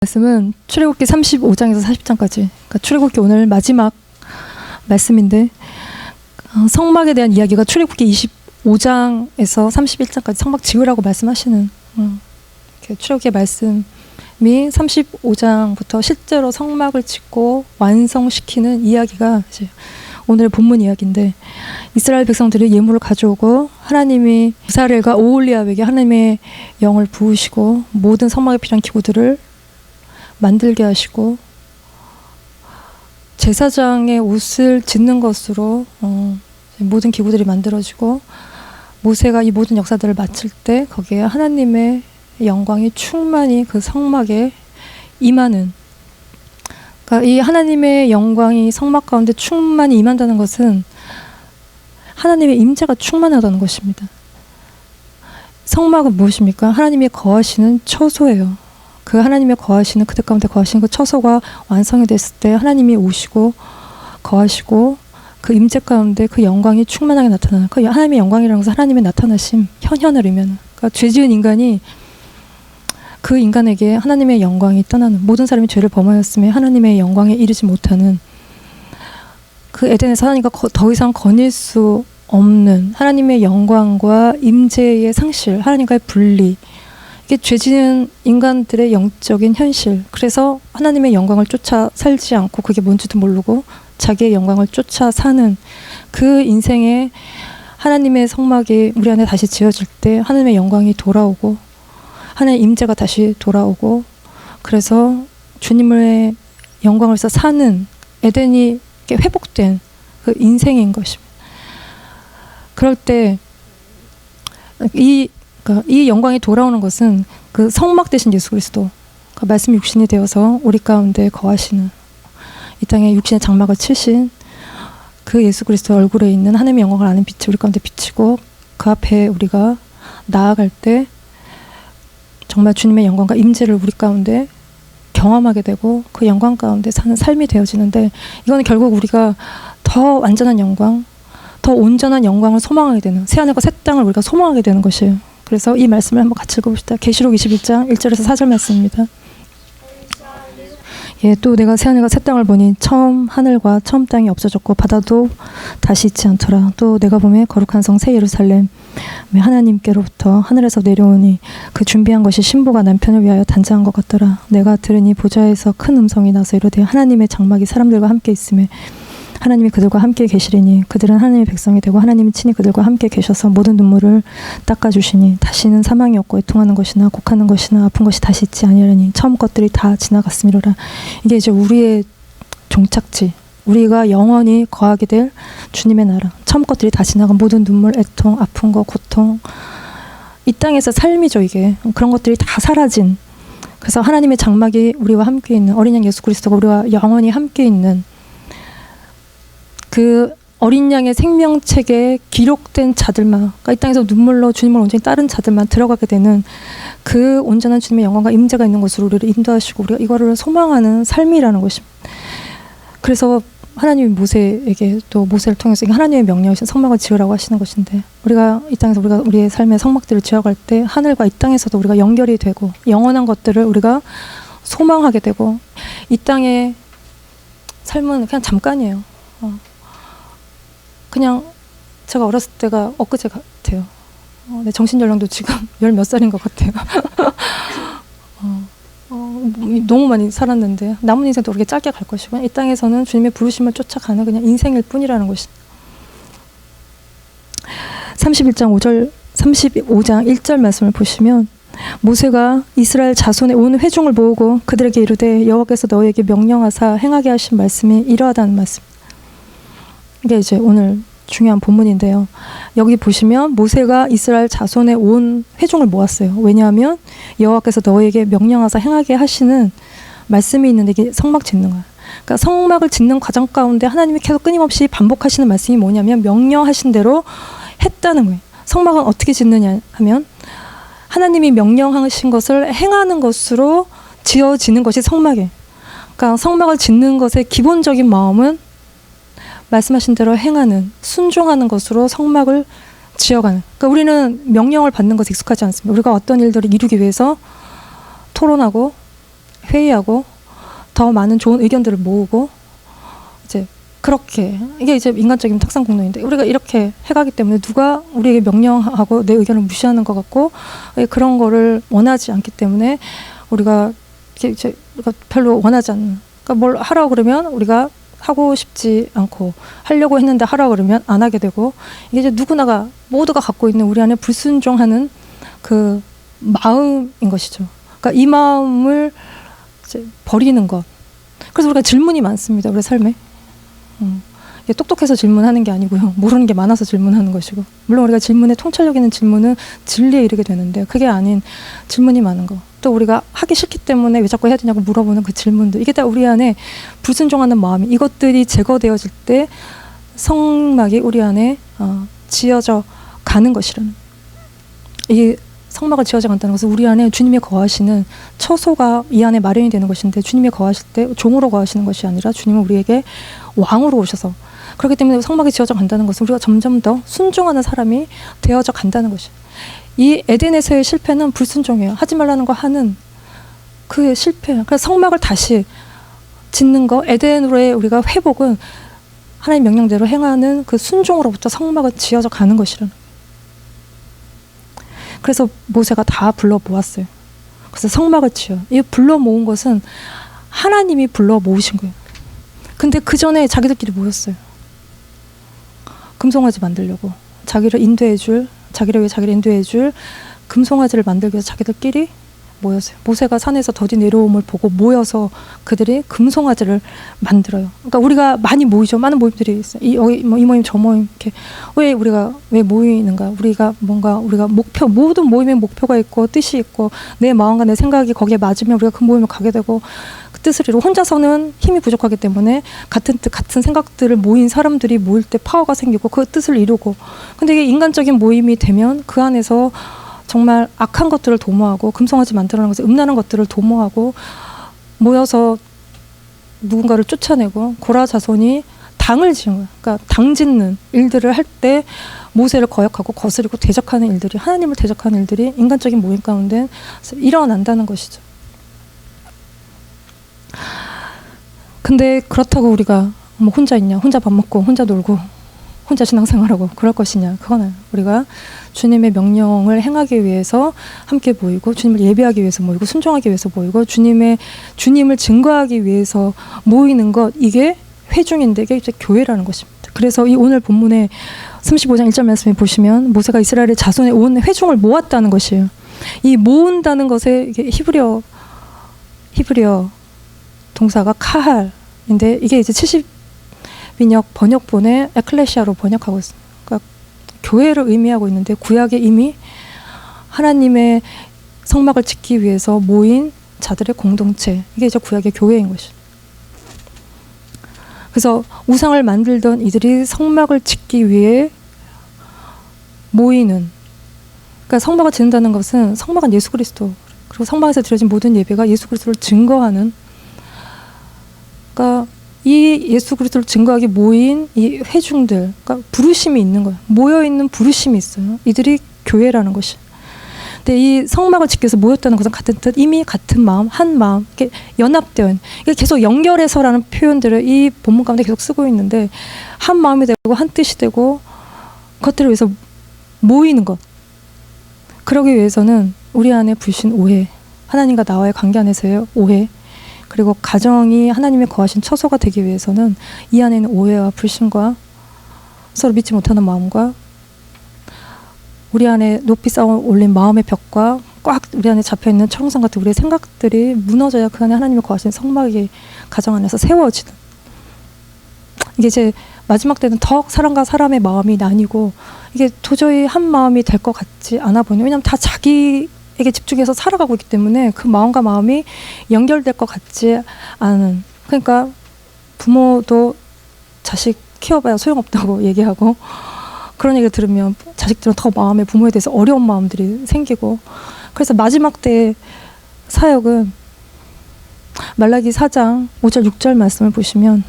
말씀은 출애굽기 35장에서 40장까지, 그러니까 출애굽기 오늘 마지막 말씀인데, 성막에 대한 이야기가 출애굽기 25장에서 31장까지 성막 지으라고 말씀하시는 출애굽기의 말씀이 35장부터 실제로 성막을 짓고 완성시키는 이야기가 이제 오늘의 본문 이야기인데, 이스라엘 백성들이 예물을 가져오고 하나님이 이스라엘과 오홀리압에게 하나님의 영을 부으시고 모든 성막에 필요한 기구들을 만들게 하시고 제사장의 옷을 짓는 것으로 모든 기구들이 만들어지고, 모세가 이 모든 역사들을 마칠 때 거기에 하나님의 영광이 충만히 그 성막에 임하는, 그러니까 이 하나님의 영광이 성막 가운데 충만히 임한다는 것은 하나님의 임재가 충만하다는 것입니다. 성막은 무엇입니까? 하나님이 거하시는 처소예요. 그 하나님의 거하시는, 그들 가운데 거하시는 그 처소가 완성이 됐을 때 하나님이 오시고 거하시고 그 임재 가운데 그 영광이 충만하게 나타나는, 그 하나님의 영광이라는 것은 하나님의 나타나심, 현현을 의미하는, 그러니까 죄지은 인간이 그 인간에게 하나님의 영광이 떠나는, 모든 사람이 죄를 범하였음에 하나님의 영광에 이르지 못하는, 그 에덴에서 하나님과 더 이상 거닐 수 없는 하나님의 영광과 임재의 상실, 하나님과의 분리, 이게 죄지은 인간들의 영적인 현실. 그래서 하나님의 영광을 쫓아 살지 않고 그게 뭔지도 모르고 자기의 영광을 쫓아 사는 그 인생에, 하나님의 성막이 우리 안에 다시 지어질 때 하나님의 영광이 돌아오고 하나님의 임재가 다시 돌아오고, 그래서 주님의 영광을 써 사는 에덴이 회복된 그 인생인 것입니다. 그럴 때 이 영광이 돌아오는 것은 그 성막 대신 예수 그리스도, 그 말씀 육신이 되어서 우리 가운데 거하시는, 이 땅에 육신의 장막을 치신 그 예수 그리스도 얼굴에 있는 하나님의 영광을 아는 빛이 우리 가운데 비치고, 그 앞에 우리가 나아갈 때 정말 주님의 영광과 임재를 우리 가운데 경험하게 되고 그 영광 가운데 사는 삶이 되어지는데, 이거는 결국 우리가 더 완전한 영광, 더 온전한 영광을 소망하게 되는, 새하늘과 새 땅을 우리가 소망하게 되는 것이에요. 그래서 이 말씀을 한번 같이 읽어봅시다. 계시록 21장 1절에서 4절 말씀입니다. 예, 또 내가 새하늘과 새 땅을 보니 처음 하늘과 처음 땅이 없어졌고 바다도 다시 있지 않더라. 또 내가 보매 거룩한 성 새 예루살렘 하나님께로부터 하늘에서 내려오니 그 준비한 것이 신부가 남편을 위하여 단장한 것 같더라. 내가 들으니 보좌에서 큰 음성이 나서 이르되 하나님의 장막이 사람들과 함께 있음에 하나님이 그들과 함께 계시리니 그들은 하나님의 백성이 되고 하나님이 친히 그들과 함께 계셔서 모든 눈물을 닦아주시니 다시는 사망이 없고 애통하는 것이나 곡하는 것이나 아픈 것이 다시 있지 아니하리니 처음 것들이 다 지나갔음이로라. 이게 이제 우리의 종착지, 우리가 영원히 거하게 될 주님의 나라, 처음 것들이 다 지나간 모든 눈물, 애통, 아픈 거, 고통, 이 땅에서 삶이죠. 이게 그런 것들이 다 사라진, 그래서 하나님의 장막이 우리와 함께 있는, 어린 양 예수 그리스도가 우리와 영원히 함께 있는 그 어린 양의 생명책에 기록된 자들만, 그러니까 이 땅에서 눈물로 주님을 온전히 따른 자들만 들어가게 되는 그 온전한 주님의 영광과 임재가 있는 곳으로 우리를 인도하시고 우리가 이거를 소망하는 삶이라는 것입니다. 그래서 하나님이 모세에게, 또 모세를 통해서 하나님의 명령이신 성막을 지으라고 하시는 것인데, 우리가 이 땅에서 우리가 우리의 삶의 성막들을 지어갈 때 하늘과 이 땅에서도 우리가 연결이 되고 영원한 것들을 우리가 소망하게 되고, 이 땅의 삶은 그냥 잠깐이에요. 그냥 제가 어렸을 때가 엊그제 같아요. 내 정신연령도 지금 10몇 살인 것 같아요. 너무 많이 살았는데 남은 인생도 그렇게 짧게 갈 것이고, 이 땅에서는 주님의 부르심을 쫓아가는 그냥 인생일 뿐이라는 것입니다. 35장 1절 말씀을 보시면, 모세가 이스라엘 자손의 온 회중을 모으고 그들에게 이르되 여호와께서 너희에게 명령하사 행하게 하신 말씀이 이러하다는 말씀. 이게 이제 오늘 중요한 본문인데요. 여기 보시면 모세가 이스라엘 자손의 온 회중을 모았어요. 왜냐하면 여호와께서 너희에게 명령하사 행하게 하시는 말씀이 있는데, 이게 성막 짓는 거야. 그러니까 성막을 짓는 과정 가운데 하나님이 계속 끊임없이 반복하시는 말씀이 뭐냐면 명령하신 대로 했다는 거예요. 성막은 어떻게 짓느냐 하면 하나님이 명령하신 것을 행하는 것으로 지어지는 것이 성막이에요. 그러니까 성막을 짓는 것의 기본적인 마음은 말씀하신 대로 행하는, 순종하는 것으로 성막을 지어가는. 그러니까 우리는 명령을 받는 것에 익숙하지 않습니다. 우리가 어떤 일들을 이루기 위해서 토론하고 회의하고 더 많은 좋은 의견들을 모으고 이제 그렇게 이게 이제 인간적인 탁상 공론인데 우리가 이렇게 해가기 때문에 누가 우리에게 명령하고 내 의견을 무시하는 것 같고 그런 거를 원하지 않기 때문에 우리가 이제 우리가 별로 원하지 않는 그러니까 뭘 하라고 그러면 우리가 하고 싶지 않고 하려고 했는데 하라고 그러면 안 하게 되고 이게 이제 누구나가 모두가 갖고 있는 우리 안에 불순종하는 그 마음인 것이죠. 그러니까 이 마음을 이제 버리는 것. 그래서 우리가 질문이 많습니다. 우리 삶에. 이게 똑똑해서 질문하는 게 아니고요. 모르는 게 많아서 질문하는 것이고. 물론 우리가 질문에 통찰력 있는 질문은 진리에 이르게 되는데 그게 아닌 질문이 많은 거. 또 우리가 하기 싫기 때문에 왜 자꾸 해야 되냐고 물어보는 그 질문들. 이게 다 우리 안에 불순종하는 마음이 이것들이 제거되어질 때 성막이 우리 안에 지어져 가는 것이라는. 이 성막을 지어져 간다는 것은 우리 안에 주님이 거하시는 처소가 이 안에 마련이 되는 것인데 주님이 거하실 때 종으로 거하시는 것이 아니라 주님은 우리에게 왕으로 오셔서 그렇기 때문에 성막이 지어져 간다는 것은 우리가 점점 더 순종하는 사람이 되어져 간다는 것이에요. 이 에덴에서의 실패는 불순종이에요. 하지 말라는 거 하는 그 실패예요. 그래서 성막을 다시 짓는 거 에덴으로의 우리가 회복은 하나님 명령대로 행하는 그 순종으로부터 성막은 지어져 가는 것이라는. 그래서 모세가 다 불러 모았어요. 그래서 성막을 지어. 이 불러 모은 것은 하나님이 불러 모으신 거예요. 근데 그 전에 자기들끼리 모였어요. 금송아지 만들려고. 자기를 인도해줄, 자기를 위해 자기를 인도해줄 금송아지를 만들기 위해서 자기들끼리 모였어요. 모세가 산에서 더디 내려옴을 보고 모여서 그들이 금송아지를 만들어요. 그러니까 우리가 많이 모이죠. 많은 모임들이 있어요. 이 모임 저 모임 이렇게 왜 우리가 왜 모이는가? 우리가 뭔가 우리가 목표 모든 모임에 목표가 있고 뜻이 있고 내 마음과 내 생각이 거기에 맞으면 우리가 그 모임을 가게 되고 그 뜻을 이루고 혼자서는 힘이 부족하기 때문에 같은 뜻 같은 생각들을 모인 사람들이 모일 때 파워가 생기고 그 뜻을 이루고 근데 이게 인간적인 모임이 되면 그 안에서 정말 악한 것들을 도모하고 금송아지 만들어내는 것을 음란한 것들을 도모하고 모여서 누군가를 쫓아내고 고라 자손이 당을 지은 거예요. 그러니까 당 짓는 일들을 할 때 모세를 거역하고 거스리고 대적하는 일들이 하나님을 대적하는 일들이 인간적인 모임 가운데 일어난다는 것이죠. 근데 그렇다고 우리가 뭐 혼자 있냐, 혼자 밥 먹고 혼자 놀고 혼자 신앙생활하고 그럴 것이냐, 그거는 우리가 주님의 명령을 행하기 위해서 함께 모이고 주님을 예배하기 위해서 모이고 순종하기 위해서 모이고 주님을 증거하기 위해서 모이는 것, 이게 회중인데 이게 이제 교회라는 것입니다. 그래서 이 오늘 본문에 35장 1절 말씀에 보시면 모세가 이스라엘의 자손의 온 회중을 모았다는 것이에요. 이 모은다는 것에 이게 히브리어 동사가 카할인데 이게 이제 70인역 번역본에 에클레시아로 번역하고 있습니다. 그러니까 교회를 의미하고 있는데 구약에 이미 하나님의 성막을 짓기 위해서 모인 자들의 공동체, 이게 이제 구약의 교회인 것이죠. 그래서 우상을 만들던 이들이 성막을 짓기 위해 모이는, 그러니까 성막을 짓는다는 것은 성막은 예수 그리스도, 그리고 성막에서 드려진 모든 예배가 예수 그리스도를 증거하는, 그러니까 이 예수 그리스도를 증거하기 모인 이 회중들, 그러니까 부르심이 있는 거예요. 모여있는 부르심이 있어요. 이들이 교회라는 것이. 근데 이 성막을 짓기 위해서 모였다는 것은 같은 뜻, 이미 같은 마음, 한 마음, 이렇게 연합되어 있는, 이게 계속 연결해서라는 표현들을 이 본문 가운데 계속 쓰고 있는데, 한 마음이 되고 한 뜻이 되고 그것들을 위해서 모이는 것. 그러기 위해서는 우리 안에 불신 오해, 하나님과 나와의 관계 안에서의 오해, 그리고 가정이 하나님의 거하신 처소가 되기 위해서는 이 안에 있는 오해와 불신과 서로 믿지 못하는 마음과 우리 안에 높이 쌓아 올린 마음의 벽과 꽉 우리 안에 잡혀있는 철옹성 같은 우리의 생각들이 무너져야 그 안에 하나님의 거하신 성막이 가정 안에서 세워지는, 이게 이제 마지막 때는 더 사람과 사람의 마음이 나뉘고 이게 도저히 한 마음이 될 것 같지 않아 보이는, 왜냐하면 다 자기에게 집중해서 살아가고 있기 때문에 그 마음과 마음이 연결될 것 같지 않은, 그러니까 부모도 자식 키워봐야 소용없다고 얘기하고 그런 얘기를 들으면 자식들은 더 마음에 부모에 대해서 어려운 마음들이 생기고, 그래서 마지막 때의 사역은 말라기 4장 5절 6절 말씀을 보시면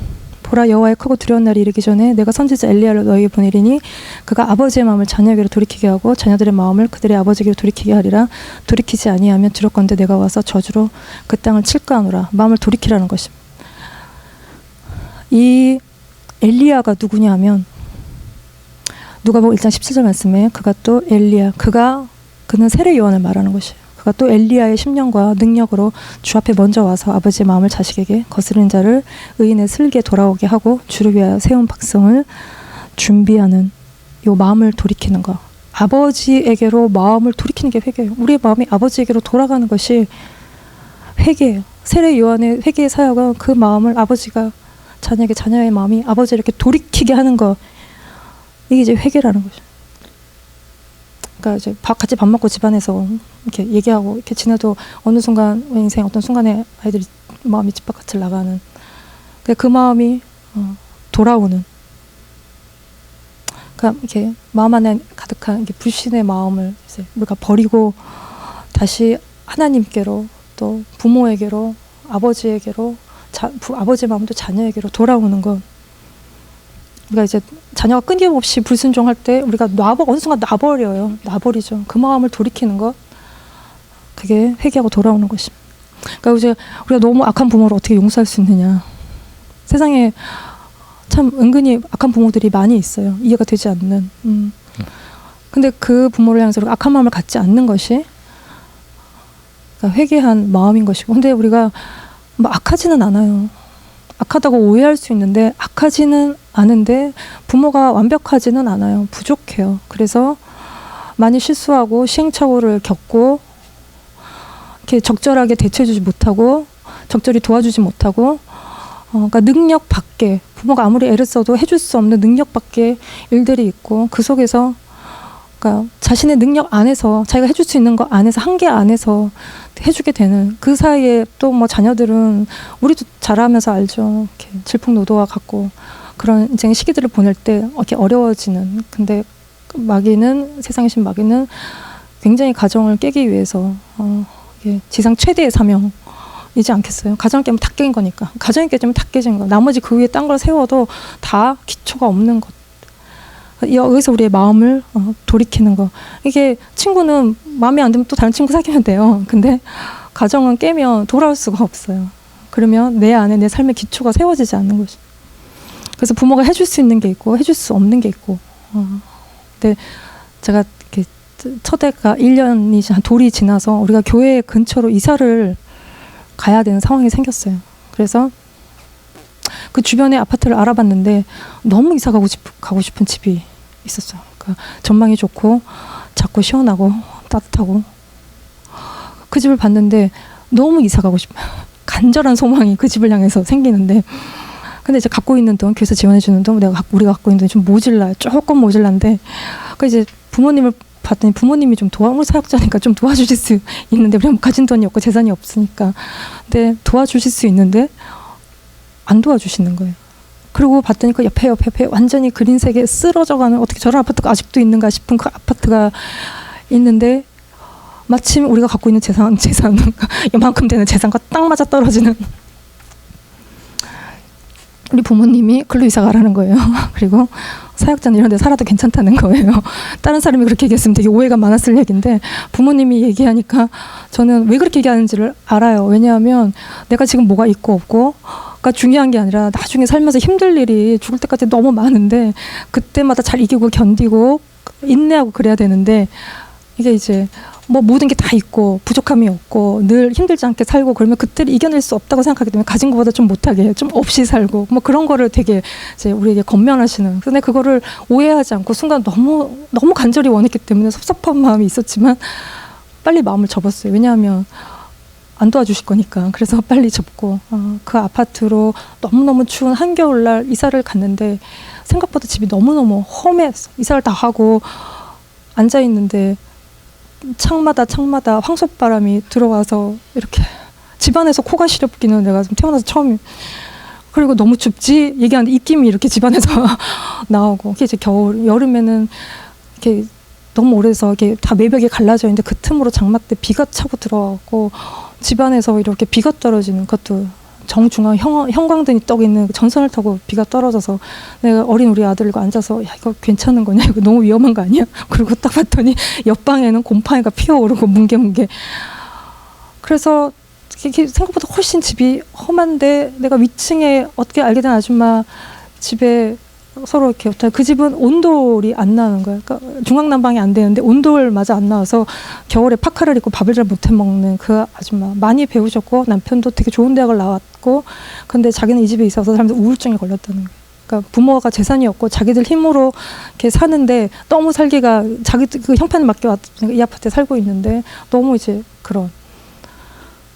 보라 여호와의 크고 두려운 날이 이르기 전에 내가 선지자 엘리야를 너희에게 보내리니 그가 아버지의 마음을 자녀에게로 돌이키게 하고 자녀들의 마음을 그들의 아버지에게로 돌이키게 하리라. 돌이키지 아니하면 두렵건대 내가 와서 저주로 그 땅을 칠까 하노라. 마음을 돌이키라는 것입니다. 이 엘리야가 누구냐 하면 누가복음 1장 17절 말씀에 그가 또 엘리야 그는 세례 요한을 말하는 것이에요. 그가 또 엘리야의 심령과 능력으로 주 앞에 먼저 와서 아버지의 마음을 자식에게 거스르는 자를 의인의 슬기에 돌아오게 하고 주를 위하여 세운 백성을 준비하는 요 마음을 돌이키는 거. 아버지에게로 마음을 돌이키는 게 회개예요. 우리의 마음이 아버지에게로 돌아가는 것이 회개예요. 세례 요한의 회개의 사역은 그 마음을 아버지가 자녀에게 자녀의 마음이 아버지를 이렇게 돌이키게 하는 거. 이게 이제 회개라는 거죠. 그러니까 이제 같이 밥 먹고 집안에서 이렇게 얘기하고 이렇게 지내도 어느 순간 인생 어떤 순간에 아이들이 마음이 집밥같이 나가는 그 마음이 돌아오는. 그러니까 이렇게 마음 안에 가득한 이렇게 불신의 마음을 이제 우리가 버리고 다시 하나님께로 또 부모에게로 아버지에게로 아버지의 마음도 자녀에게로 돌아오는 것. 우리가 이제 자녀가 끊임없이 불순종할 때 우리가 어느 순간 놔버리죠. 그 마음을 돌이키는 것. 그게 회개하고 돌아오는 것입니다. 그러니까 이제 우리가 너무 악한 부모를 어떻게 용서할 수 있느냐. 세상에 참 은근히 악한 부모들이 많이 있어요. 이해가 되지 않는. 근데 그 부모를 향해서 악한 마음을 갖지 않는 것이 그러니까 회개한 마음인 것이고. 근데 우리가 뭐 악하지는 않아요. 악하다고 오해할 수 있는데 악하지는 않은데 부모가 완벽하지는 않아요. 부족해요. 그래서 많이 실수하고 시행착오를 겪고 이렇게 적절하게 대처해주지 못하고 적절히 도와주지 못하고 그러니까 능력 밖에 부모가 아무리 애를 써도 해줄 수 없는 능력 밖에 일들이 있고 그 속에서 그러니까 자신의 능력 안에서 자기가 해줄 수 있는 거 안에서 한계 안에서 해주게 되는 그 사이에 또 뭐 자녀들은 우리도 자라면서 알죠. 이렇게 질풍노도와 같고 그런 인생의 시기들을 보낼 때 이렇게 어려워지는. 근데 세상의 신 마귀는 굉장히 가정을 깨기 위해서 지상 최대의 사명이지 않겠어요. 가정을 깨면 다 깨진 거니까. 가정이 깨지면 다 깨진 거. 나머지 그 위에 딴 걸 세워도 다 기초가 없는 것. 여기서 우리의 마음을 돌이키는 거. 이게 친구는 마음에 안 들면 또 다른 친구 사귀면 돼요. 근데 가정은 깨면 돌아올 수가 없어요. 그러면 내 안에 내 삶의 기초가 세워지지 않는 거죠. 그래서 부모가 해줄 수 있는 게 있고 해줄 수 없는 게 있고. 근데 제가 이렇게 첫애가 1년이 돌이 지나서 우리가 교회 근처로 이사를 가야 되는 상황이 생겼어요. 그래서 그 주변에 아파트를 알아봤는데 너무 이사 가고 싶은 집이 있었어요. 그러니까 전망이 좋고 작고 시원하고 따뜻하고 그 집을 봤는데 너무 이사 가고 싶어요. 간절한 소망이 그 집을 향해서 생기는데 근데 이제 갖고 있는 돈, 교회에서 지원해 주는 돈 우리가 갖고 있는 돈이 좀 모질라요. 조금 모질란데 그 이제 부모님을 봤더니 부모님이 좀 우리 사역자니까 좀 도와주실 수 있는데 우리가 가진 돈이 없고 재산이 없으니까 근데 도와주실 수 있는데 안 도와주시는 거예요. 그리고 봤더니 그 옆에 완전히 그린색에 쓰러져가는 어떻게 저런 아파트가 아직도 있는가 싶은 그 아파트가 있는데 마침 우리가 갖고 있는 재산 이만큼 되는 재산과 딱 맞아 떨어지는 우리 부모님이 글로 이사 가라는 거예요. 그리고 사역자는 이런 데 살아도 괜찮다는 거예요. 다른 사람이 그렇게 얘기했으면 되게 오해가 많았을 얘기인데 부모님이 얘기하니까 저는 왜 그렇게 얘기하는지를 알아요. 왜냐하면 내가 지금 뭐가 있고 없고 가 중요한 게 아니라 나중에 살면서 힘들 일이 죽을 때까지 너무 많은데 그때마다 잘 이기고 견디고 인내하고 그래야 되는데 이게 이제 뭐 모든 게 다 있고 부족함이 없고 늘 힘들지 않게 살고 그러면 그때를 이겨낼 수 없다고 생각하기 때문에 가진 것보다 좀 못하게 해요. 좀 없이 살고 뭐 그런 거를 되게 이제 우리에게 권면하시는. 근데 그거를 오해하지 않고 순간 너무 간절히 원했기 때문에 섭섭한 마음이 있었지만 빨리 마음을 접었어요. 왜냐하면 안 도와주실 거니까. 그래서 빨리 접고 그 아파트로 너무너무 추운 한겨울날 이사를 갔는데 생각보다 집이 너무너무 험했어. 이사를 다 하고 앉아있는데 창마다 황소바람이 들어와서 이렇게 집안에서 코가 시렵기는 내가 좀 태어나서 처음이에요. 그리고 너무 춥지? 얘기하는데 입김이 이렇게 집안에서 나오고 이게 이제 여름에는 이렇게 너무 오래서 이렇게 다 매벽이 갈라져 있는데 그 틈으로 장막 때 비가 차고 들어가고 집안에서 이렇게 비가 떨어지는 것도 정중앙 형광등이 떠 있는 전선을 타고 비가 떨어져서 내가 어린 우리 아들과 앉아서 야 이거 괜찮은 거냐 이거 너무 위험한 거 아니야? 그리고 딱 봤더니 옆방에는 곰팡이가 피어오르고 뭉게뭉게. 그래서 이게 생각보다 훨씬 집이 험한데 내가 위층에 어떻게 알게 된 아줌마 집에 서로 이렇게 그 집은 온돌이 안 나오는 거예요. 그러니까 중앙난방이 안 되는데 온돌마저 안 나와서 겨울에 파카를 입고 밥을 잘 못해 먹는 그 아줌마. 많이 배우셨고 남편도 되게 좋은 대학을 나왔고 근데 자기는 이 집에 있어서 사람들 우울증에 걸렸다는 거예요. 그러니까 부모가 재산이 없고 자기들 힘으로 이렇게 사는데 너무 살기가 자기 그 형편에 맞게 이 아파트에 살고 있는데 너무 이제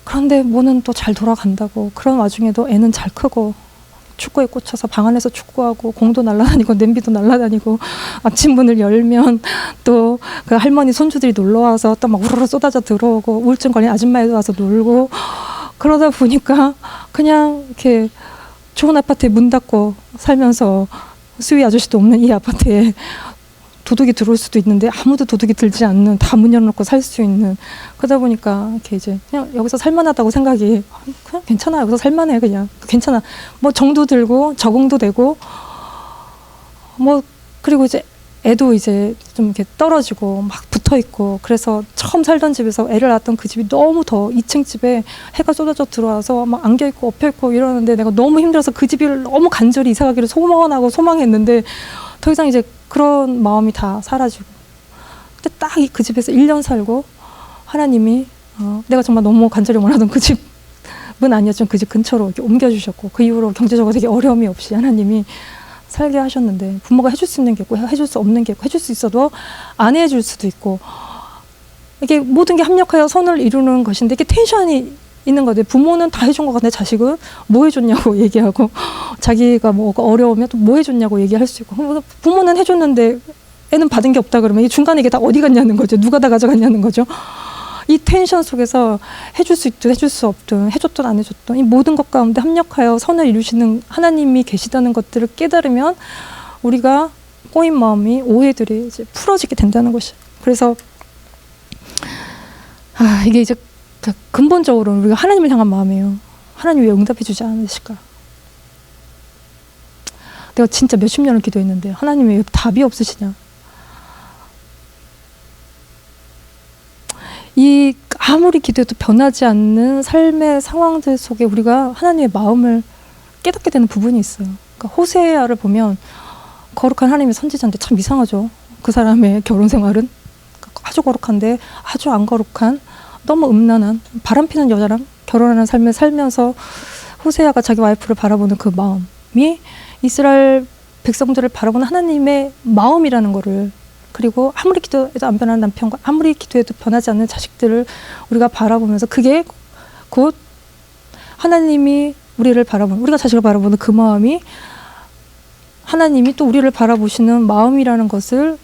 그런데 뭐는 또 잘 돌아간다고. 그런 와중에도 애는 잘 크고 축구에 꽂혀서 방 안에서 축구하고 공도 날아다니고 냄비도 날아다니고 아침 문을 열면 또 그 할머니 손주들이 놀러와서 또 막 우르르 쏟아져 들어오고 우울증 걸린 아줌마애도 와서 놀고 그러다 보니까 그냥 이렇게 좋은 아파트에 문 닫고 살면서 수위 아저씨도 없는 이 아파트에 도둑이 들어올 수도 있는데 아무도 도둑이 들지 않는 다 문 열어놓고 살 수 있는 그러다 보니까 이렇게 이제 그냥 여기서 살만하다고 생각이 그냥 괜찮아 여기서 살만해 그냥 괜찮아 뭐 정도 들고 적응도 되고 뭐 그리고 이제 애도 이제 좀 이렇게 떨어지고 막 붙어 있고 그래서 처음 살던 집에서 애를 낳았던 그 집이 너무 더워 2층 집에 해가 쏟아져 들어와서 막 안겨 있고 엎여 있고 이러는데 내가 너무 힘들어서 그 집을 너무 간절히 이사 가기를 소원하고 소망했는데 더 이상 이제 그런 마음이 다 사라지고 근데 딱 그 집에서 1년 살고 하나님이 내가 정말 너무 간절히 원하던 그 집은 아니었지만 그 집 근처로 이렇게 옮겨주셨고 그 이후로 경제적으로 되게 어려움이 없이 하나님이 살게 하셨는데 부모가 해줄 수 있는 게 있고 해줄 수 없는 게 있고 해줄 수 있어도 안 해줄 수도 있고 이게 모든 게 합력하여 선을 이루는 것인데 이게 텐션이 있는 거죠. 부모는 다 해준 것 같은데 자식은 뭐 해줬냐고 얘기하고 자기가 뭐가 어려우면 또 뭐 해줬냐고 얘기할 수 있고 부모는 해줬는데 애는 받은 게 없다 그러면 이 중간에 이게 다 어디 갔냐는 거죠. 누가 다 가져갔냐는 거죠. 이 텐션 속에서 해줄 수 있든 해줄 수 없든 해줬든 안 해줬든 이 모든 것 가운데 합력하여 선을 이루시는 하나님이 계시다는 것들을 깨달으면 우리가 꼬인 마음이 오해들이 이제 풀어지게 된다는 것이. 그래서 이게 이제 근본적으로는 우리가 하나님을 향한 마음이에요. 하나님 왜 응답해 주지 않으실까? 내가 진짜 몇십 년을 기도했는데 하나님 왜 답이 없으시냐? 이 아무리 기도해도 변하지 않는 삶의 상황들 속에 우리가 하나님의 마음을 깨닫게 되는 부분이 있어요. 그러니까 호세아를 보면 거룩한 하나님의 선지자인데 참 이상하죠. 그 사람의 결혼 생활은 아주 거룩한데 아주 안 거룩한 너무 음란한 바람피는 여자랑 결혼하는 삶을 살면서 호세아가 자기 와이프를 바라보는 그 마음이 이스라엘 백성들을 바라보는 하나님의 마음이라는 거를 그리고 아무리 기도해도 안 변하는 남편과 아무리 기도해도 변하지 않는 자식들을 우리가 바라보면서 그게 곧 하나님이 우리를 바라보는 우리가 자식을 바라보는 그 마음이 하나님이 또 우리를 바라보시는 마음이라는 것을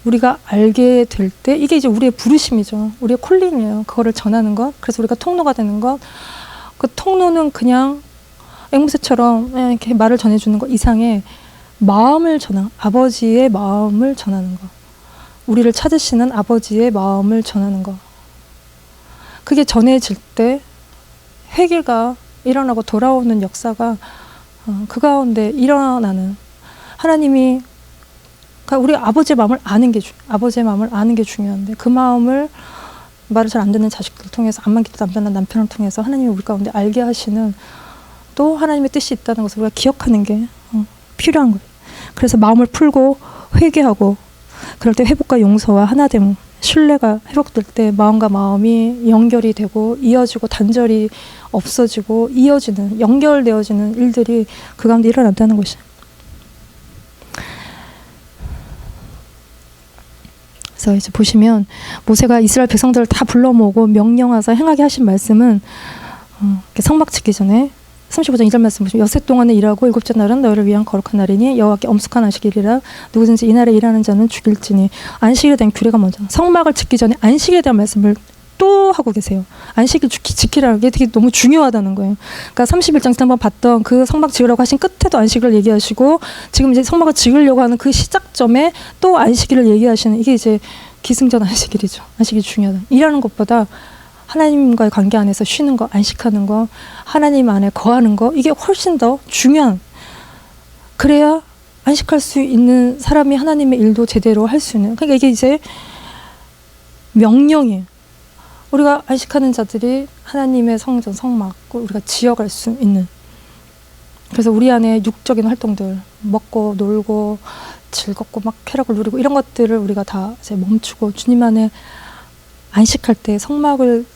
우리가 알게 될 때 이게 이제 우리의 부르심이죠. 우리의 콜링이에요. 그거를 전하는 것. 그래서 우리가 통로가 되는 것. 그 통로는 그냥 앵무새처럼 그냥 이렇게 말을 전해주는 것 이상의 마음을 아버지의 마음을 전하는 것. 우리를 찾으시는 아버지의 마음을 전하는 것. 그게 전해질 때 회개가 일어나고 돌아오는 역사가 그 가운데 일어나는 하나님이 그러니까 우리 아버지의 마음을 아는 게 중요한데 그 마음을 말을 잘 안 듣는 자식들을 통해서 암만 기도 안 변한 남편을 통해서 하나님이 우리 가운데 알게 하시는 또 하나님의 뜻이 있다는 것을 우리가 기억하는 게 필요한 거예요. 그래서 마음을 풀고 회개하고 그럴 때 회복과 용서와 하나됨, 신뢰가 회복될 때 마음과 마음이 연결이 되고 이어지고 단절이 없어지고 이어지는 연결되어지는 일들이 그 가운데 일어난다는 것이에요. 그래서 이제 보시면 모세가 이스라엘 백성들을 다 불러 모으고 명령하사 행하게 하신 말씀은 성막 짓기 전에 35장 2절 말씀 보시면 엿새 동안에 일하고 일곱째 날은 너희를 위한 거룩한 날이니 여호와께 엄숙한 안식일이라 누구든지 이날에 일하는 자는 죽일지니 안식일에 대한 규례가 먼저 성막을 짓기 전에 안식일에 대한 말씀을 또 하고 계세요. 안식일 지키라는 게 되게 너무 중요하다는 거예요. 그러니까 31장 때 한번 봤던 그 성막 지으라고 하신 끝에도 안식일을 얘기하시고 지금 이제 성막을 지으려고 하는 그 시작점에 또 안식일을 얘기하시는 이게 이제 기승전 안식일이죠. 안식일이 중요하다. 일하는 것보다 하나님과의 관계 안에서 쉬는 거, 안식하는 거, 하나님 안에 거하는 거, 이게 훨씬 더 중요한, 그래야 안식할 수 있는 사람이 하나님의 일도 제대로 할 수 있는, 그러니까 이게 이제 명령이에요. 우리가 안식하는 자들이 하나님의 성전, 성막, 우리가 지어갈 수 있는, 그래서 우리 안에 육적인 활동들, 먹고 놀고 즐겁고 막 쾌락을 누리고 이런 것들을 우리가 다 이제 멈추고 주님 안에 안식할 때 성막을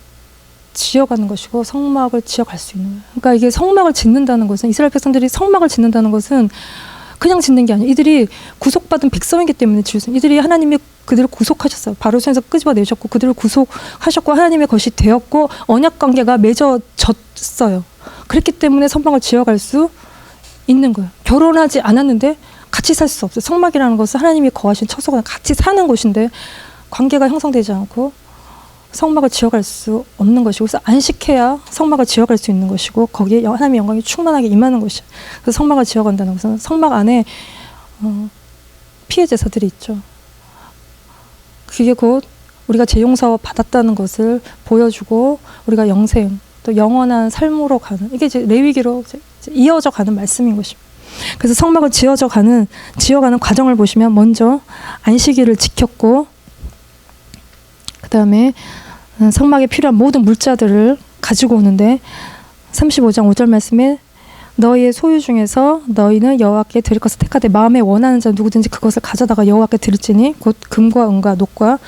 지어가는 것이고, 성막을 지어갈 수 있는 거예요. 그러니까 이게 성막을 짓는다는 것은, 이스라엘 백성들이 성막을 짓는다는 것은 그냥 짓는 게 아니에요. 이들이 구속받은 백성이기 때문에 지을 수, 이들이 하나님이 그들을 구속하셨어요. 바로 손에서 끄집어내셨고 그들을 구속하셨고 하나님의 것이 되었고 언약 관계가 맺어졌어요. 그렇기 때문에 성막을 지어갈 수 있는 거예요. 결혼하지 않았는데 같이 살 수 없어요. 성막이라는 것은 하나님이 거하신 처소가 같이 사는 곳인데 관계가 형성되지 않고 성막을 지어갈 수 없는 것이고, 그래서 안식해야 성막을 지어갈 수 있는 것이고, 거기에 하나님의 영광이 충만하게 임하는 것이에요. 그래서 성막을 지어간다는 것은 성막 안에 피해 제사들이 있죠. 그게 곧 우리가 재용서 받았다는 것을 보여주고 우리가 영생, 또 영원한 삶으로 가는, 이게 이제 레위기로 이제 이어져 가는 말씀인 것입니다. 그래서 성막을 지어가는 과정을 보시면 먼저 안식일을 지켰고, 그 다음에 성막에 필요한 모든 물자들을 가지고 오는데 35장 5절 말씀에 너희의 소유 중에서 너희는 여호와께 드릴 것을 택하되 마음에 원하는 자 누구든지 그것을 가져다가 여호와께 드릴지니 곧 금과 은과 녹과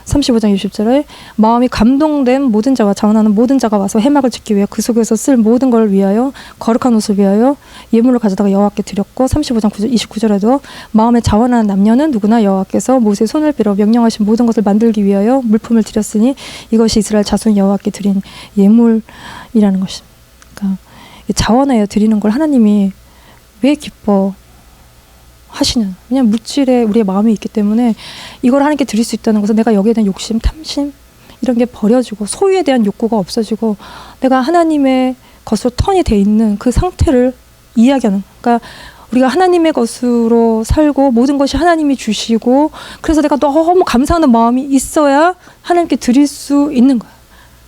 35장 60절에 마음이 감동된 모든 자와 자원하는 모든 자가 와서 회막을 짓기 위해 그 속에서 쓸 모든 걸 위하여 거룩한 옷을 위하여 예물을 가져다가 여호와께 드렸고, 35장 29절에도 마음에 자원하는 남녀는 누구나 여호와께서 모세의 손을 빌어 명령하신 모든 것을 만들기 위하여 물품을 드렸으니 이것이 이스라엘 자손 여호와께 드린 예물이라는 것입니다. 그러니까 자원하여 드리는 걸 하나님이 왜 기뻐 하시냐. 왜냐하면 물질에 우리의 마음이 있기 때문에 이걸 하나님께 드릴 수 있다는 것은 내가 여기에 대한 욕심, 탐심 이런 게 버려지고 소유에 대한 욕구가 없어지고 내가 하나님의 것으로 턴이 돼 있는 그 상태를 이야기하는, 그러니까 우리가 하나님의 것으로 살고 모든 것이 하나님이 주시고, 그래서 내가 너무 감사하는 마음이 있어야 하나님께 드릴 수 있는 거야.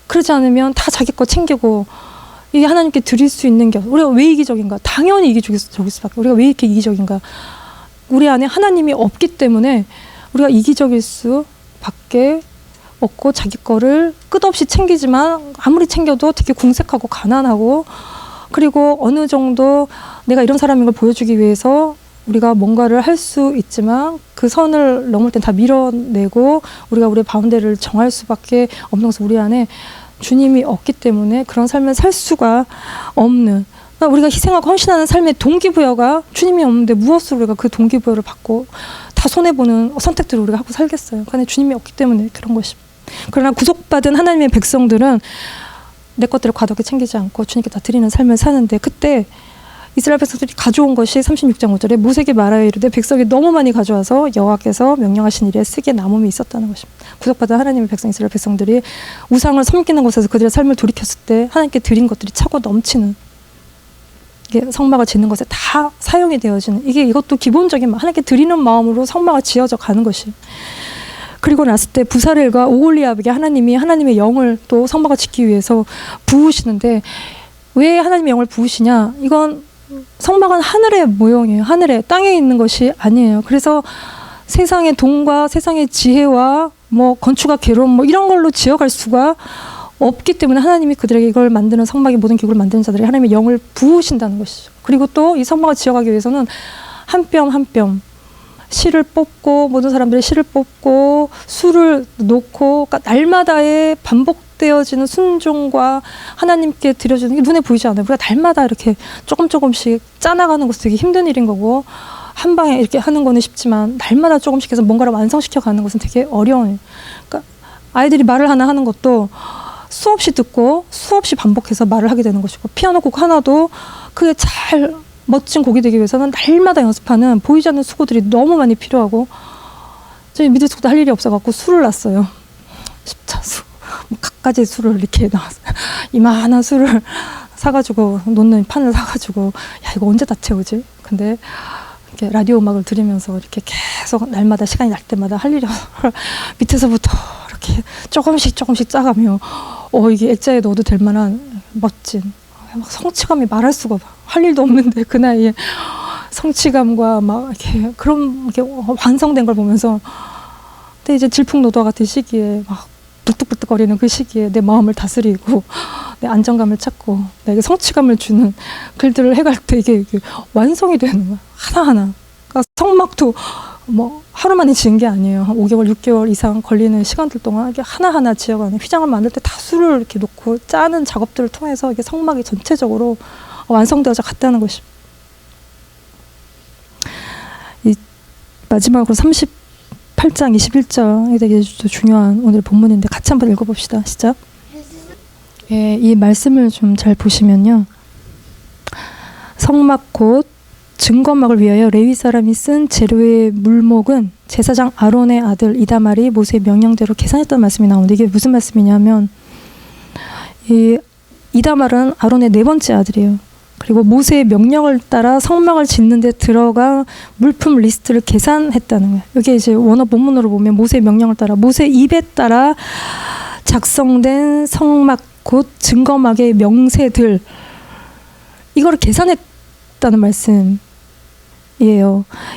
그렇지 않으면 다 자기 거 챙기고 이게 하나님께 드릴 수 있는 게, 우리가 왜 이기적인가? 당연히 이기적일 수밖에. 우리가 왜 이렇게 이기적인가? 우리 안에 하나님이 없기 때문에 우리가 이기적일 수밖에 없고, 자기 거를 끝없이 챙기지만 아무리 챙겨도 되게 궁색하고 가난하고, 그리고 어느 정도 내가 이런 사람인 걸 보여주기 위해서 우리가 뭔가를 할 수 있지만 그 선을 넘을 땐 다 밀어내고 우리가 우리의 바운더리를 정할 수밖에 없는 것은 우리 안에 주님이 없기 때문에 그런 삶을 살 수가 없는, 그러니까 우리가 희생하고 헌신하는 삶의 동기부여가 주님이 없는데 무엇으로 우리가 그 동기부여를 받고 다 손해보는 선택들을 우리가 하고 살겠어요. 그런데 주님이 없기 때문에 그런 것입니다. 그러나 구속받은 하나님의 백성들은 내 것들을 과도하게 챙기지 않고 주님께 다 드리는 삶을 사는데, 그때 이스라엘 백성들이 가져온 것이 36장 5절에 모세에게 말하여 이르되 백성이 너무 많이 가져와서 여호와께서 명령하신 일에 쓰기에 남음이 있었다는 것입니다. 구속받은 하나님의 백성, 이스라엘 백성들이 우상을 섬기는 곳에서 그들의 삶을 돌이켰을 때 하나님께 드린 것들이 차고 넘치는, 이게 성막을 짓는 것에 다 사용이 되어지는, 이것도 기본적인 하나님께 드리는 마음으로 성막을 지어져 가는 것이. 그리고 났을 때 부사렐과 오홀리압에게 하나님이 하나님의 영을 또 성막을 짓기 위해서 부으시는데, 왜 하나님의 영을 부으시냐? 이건 성막은 하늘의 모형이에요. 하늘에, 땅에 있는 것이 아니에요. 그래서 세상의 돈과 세상의 지혜와 뭐 건축학 개론 뭐 이런 걸로 지어갈 수가 없기 때문에 하나님이 그들에게 이걸 만드는, 성막의 모든 기구를 만드는 자들에게 하나님의 영을 부으신다는 것이죠. 그리고 또 이 성막을 지어가기 위해서는 한 뼘 한 뼘 실을 뽑고, 모든 사람들이 실을 뽑고 술을 놓고, 그러니까 날마다의 반복되어지는 순종과 하나님께 드려주는 게 눈에 보이지 않아요. 우리가 날마다 이렇게 조금씩 짜나가는 것은 되게 힘든 일인 거고, 한 방에 이렇게 하는 거는 쉽지만 날마다 조금씩 해서 뭔가를 완성시켜 가는 것은 되게 어려워요. 그러니까 아이들이 말을 하나 하는 것도 수없이 듣고 수없이 반복해서 말을 하게 되는 것이고, 피아노 곡 하나도 그게 잘 멋진 곡이 되기 위해서는 날마다 연습하는 보이지 않는 수고들이 너무 많이 필요하고, 저희 미들 숙도 할 일이 없어갖고 술을 놨어요. 십자수, 뭐 갖가지 술을 이렇게 놨어요. 이만한 술을 사가지고 놓는 판을 사가지고, 야 이거 언제 다 채우지? 근데 이렇게 라디오 음악을 들으면서 이렇게 계속 날마다 시간이 날 때마다 할 일이 밑에서부터 이렇게 조금씩 짜가며 이게 액자에 넣어도 될 만한 멋진 막 성취감이 말할 수가 없어. 할 일도 없는데 그 나이에 성취감과 막 이렇게 그런 이렇게 완성된 걸 보면서, 근데 이제 질풍노도와 같은 시기에 막 불뚝불뚝거리는 그 시기에 내 마음을 다스리고 내 안정감을 찾고 내게 성취감을 주는 글들을 해갈 때 이게 완성이 되는 거야. 하나하나. 그러니까 성막도 뭐 하루 만에 지은 게 아니에요. 한 5개월, 6개월 이상 걸리는 시간들 동안 이게 하나하나 지어가는, 휘장을 만들 때 다수를 이렇게 놓고 짜는 작업들을 통해서 이게 성막이 전체적으로 완성되어져 갔다는 것이. 이 마지막으로 38장 21절이 되게 중요한 오늘 본문인데 같이 한번 읽어봅시다. 시작. 예, 이 말씀을 좀 잘 보시면요. 성막 곧 증거막을 위하여 레위 사람이 쓴 재료의 물목은 제사장 아론의 아들 이다말이 모세의 명령대로 계산했던 말씀이 나오는데, 이게 무슨 말씀이냐면 이 이다말은 아론의 4번째 아들이에요. 그리고 모세의 명령을 따라 성막을 짓는 데 들어간 물품 리스트를 계산했다는 거예요. 이게 이제 원어 본문으로 보면 모세의 명령을 따라, 모세 입에 따라 작성된 성막 곧 증거막의 명세들, 이거를 계산했다는 말씀이에요.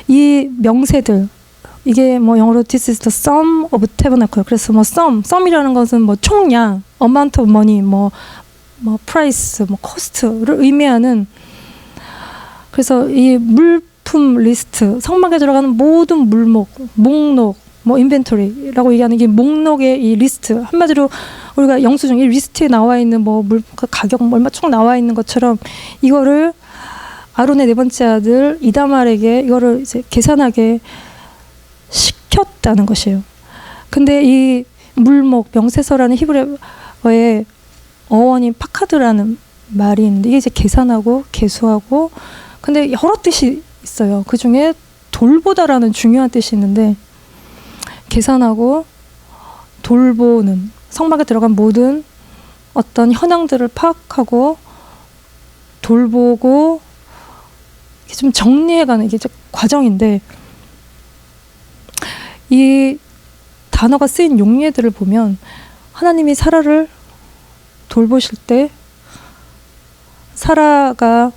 이 명세들, 이게 뭐 영어로 this is the sum of tabernacle. 그래서 뭐 sum이라는 것은 뭐 총량, amount of money, 뭐 price, 뭐 cost를 의미하는, 그래서 이 물품 리스트, 성막에 들어가는 모든 물목, 목록, 뭐 인벤토리라고 얘기하는 게 목록의 이 리스트, 한마디로 우리가 영수증 이 리스트에 나와 있는 뭐 물 가격 뭐 얼마 총 나와 있는 것처럼 이거를 아론의 4번째 아들 이다말에게 이거를 이제 계산하게 시켰다는 것이에요. 근데 이 물목 명세서라는 히브리어의 어원이 파카드라는 말이 있는데, 이게 이제 계산하고 계수하고, 근데 여러 뜻이 있어요. 그 중에 돌보다라는 중요한 뜻이 있는데, 계산하고 돌보는, 성막에 들어간 모든 어떤 현황들을 파악하고 돌보고 좀 정리해가는 이게 과정인데, 이 단어가 쓰인 용례들을 보면 하나님이 사라를 돌보실 때 사라가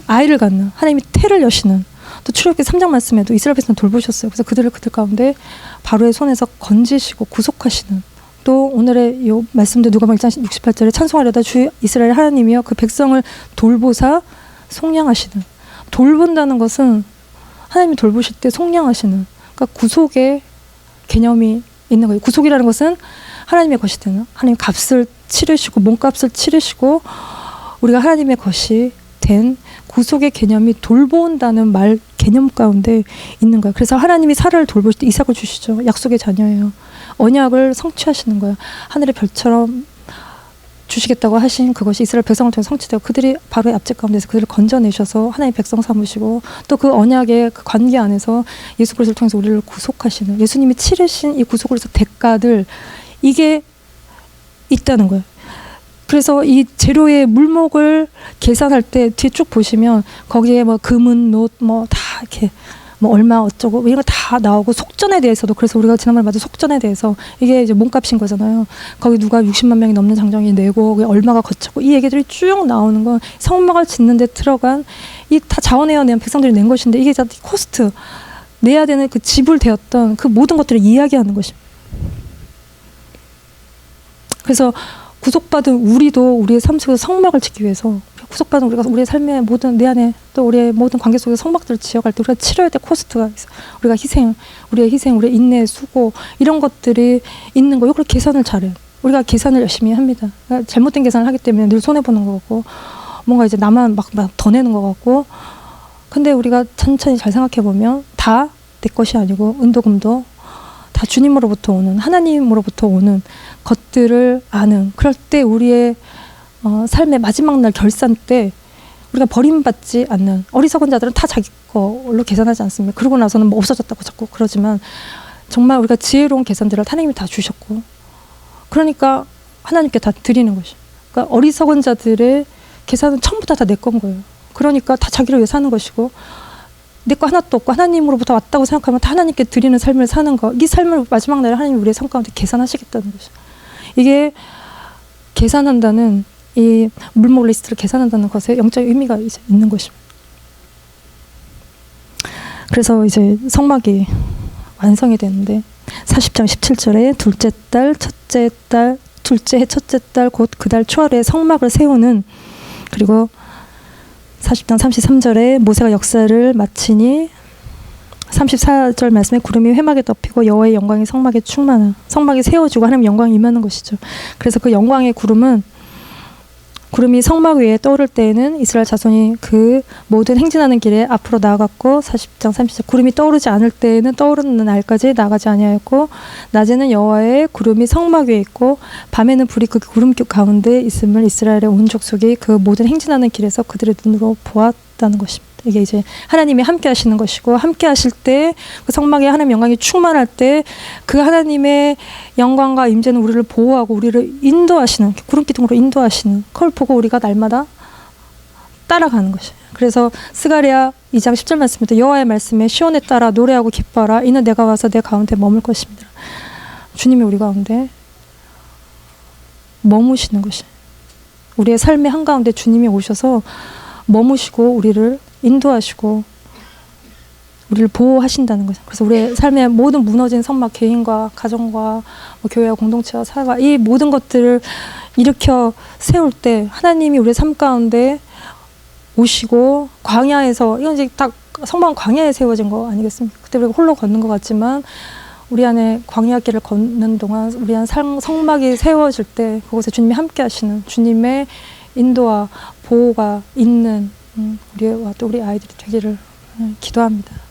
아이를 갖는, 하나님이 태를 여시는, 또 출애굽기 3장 말씀에도 이스라엘 백성을 돌보셨어요. 그래서 그들 가운데 바로의 손에서 건지시고 구속하시는, 또 오늘의 이 말씀도 누가복음 1장 68절에 찬송하려다 주 이스라엘 하나님이여 그 백성을 돌보사 속량하시는, 돌본다는 것은 하나님이 돌보실 때 속량하시는, 그러니까 구속의 개념이 있는 거예요. 구속이라는 것은 하나님의 것이 되는, 하나님 값을 치르시고 몸값을 치르시고 우리가 하나님의 것이 된 구속의 개념이 돌본다는 말 개념 가운데 있는 거예요. 그래서 하나님이 사라를 돌보실 때 이삭을 주시죠. 약속의 자녀예요. 언약을 성취하시는 거예요. 하늘의 별처럼 주시겠다고 하신 그것이 이스라엘 백성을 통해 성취되고, 그들이 바로의 압제 가운데서 그들을 건져내셔서 하나님의 백성 삼으시고, 또 그 언약의 그 관계 안에서 예수 그리스도를 통해서 우리를 구속하시는, 예수님이 치르신 이 구속을 위해서 대가들, 이게 있다는 거예요. 그래서 이 재료의 물목을 계산할 때 뒤에 쭉 보시면 거기에 뭐 금은 놋 뭐 다 이렇게 뭐 얼마 어쩌고 이런 거 다 나오고, 속전에 대해서도, 그래서 우리가 지난번에 맞은 속전에 대해서 이게 이제 몸값인 거잖아요. 거기 누가 60만 명이 넘는 장정이 내고 얼마가 거쳤고, 이 얘기들이 쭉 나오는 건 성막을 짓는 데 들어간 이 다 자원해야 내는 백성들이 낸 것인데, 이게 다 코스트, 내야 되는 그 지불되었던 그 모든 것들을 이야기하는 것입니다. 그래서 구속받은 우리도 우리의 삶 속에서 성막을 짓기 위해서, 구속받은 우리가 우리의 삶의 모든, 내 안에 또 우리의 모든 관계 속에서 성막들을 지어갈 때 우리가 치러야 될 코스트가 있어. 우리가 우리의 희생, 우리의 인내, 수고, 이런 것들이 있는 거, 이걸 계산을 잘해요. 우리가 계산을 열심히 합니다. 그러니까 잘못된 계산을 하기 때문에 늘 손해보는 것 같고, 뭔가 이제 나만 막 더 내는 것 같고, 근데 우리가 천천히 잘 생각해보면 다 내 것이 아니고 은도금도 다 주님으로부터 오는, 하나님으로부터 오는 것들을 아는, 그럴 때 우리의 삶의 마지막 날 결산 때 우리가 버림받지 않는, 어리석은 자들은 다 자기 걸로 계산하지 않습니까? 그러고 나서는 뭐 없어졌다고 자꾸 그러지만, 정말 우리가 지혜로운 계산들을 하나님이 다 주셨고, 그러니까 하나님께 다 드리는 것이. 그러니까 어리석은 자들의 계산은 처음부터 다 내 건 거예요. 그러니까 다 자기를 위해 사는 것이고, 내 거 하나도 없고 하나님으로부터 왔다고 생각하면 다 하나님께 드리는 삶을 사는 거, 이 삶을 마지막 날에 하나님이 우리의 삶 가운데 계산하시겠다는 것이. 이게 계산한다는 이 물목 리스트를 계산한다는 것에 영적 의미가 이제 있는 것입니다. 그래서 이제 성막이 완성이 되는데 40장 17절에 둘째 달, 첫째 달, 둘째 해 첫째 달 곧 그 달 초하루에 성막을 세우는, 그리고 40장 33절에 모세가 역사를 마치니 34절 말씀에 구름이 회막에 덮이고 여호와의 영광이 성막에 충만하, 성막이 세워지고 하나님 영광이 임하는 것이죠. 그래서 그 영광의 구름이 성막 위에 떠오를 때에는 이스라엘 자손이 그 모든 행진하는 길에 앞으로 나아갔고, 40장 30절 구름이 떠오르지 않을 때에는 떠오르는 날까지 나가지 아니하였고, 낮에는 여호와의 구름이 성막 위에 있고 밤에는 불이 그 구름 가운데 있음을 이스라엘의 온 족속이 그 모든 행진하는 길에서 그들의 눈으로 보았다는 것입니다. 이게 이제 하나님이 함께 하시는 것이고, 함께 하실 때 그 성막에 하나님의 영광이 충만할 때 그 하나님의 영광과 임재는 우리를 보호하고 우리를 인도하시는, 구름 기둥으로 인도하시는, 그걸 보고 우리가 날마다 따라가는 것이에요. 그래서 스가랴 2장 10절 말씀입니다. 여호와의 말씀에 시온에 따라 노래하고 기뻐하라. 이는 내가 와서 내 가운데 머물 것입니다. 주님이 우리 가운데 머무시는 것이에요. 우리의 삶의 한가운데 주님이 오셔서 머무시고 우리를 인도하시고 우리를 보호하신다는 거죠. 그래서 우리의 삶의 모든 무너진 성막, 개인과 가정과 교회와 공동체와 사회와 이 모든 것들을 일으켜 세울 때 하나님이 우리의 삶 가운데 오시고, 광야에서, 이건 이제 다 성막은 광야에 세워진 거 아니겠습니까? 그때 우리가 홀로 걷는 것 같지만 우리 안에 광야길을 걷는 동안 우리 안 성막이 세워질 때 그곳에 주님이 함께 하시는, 주님의 인도와 보호가 있는 우리와 또 우리 아이들이 되기를 기도합니다.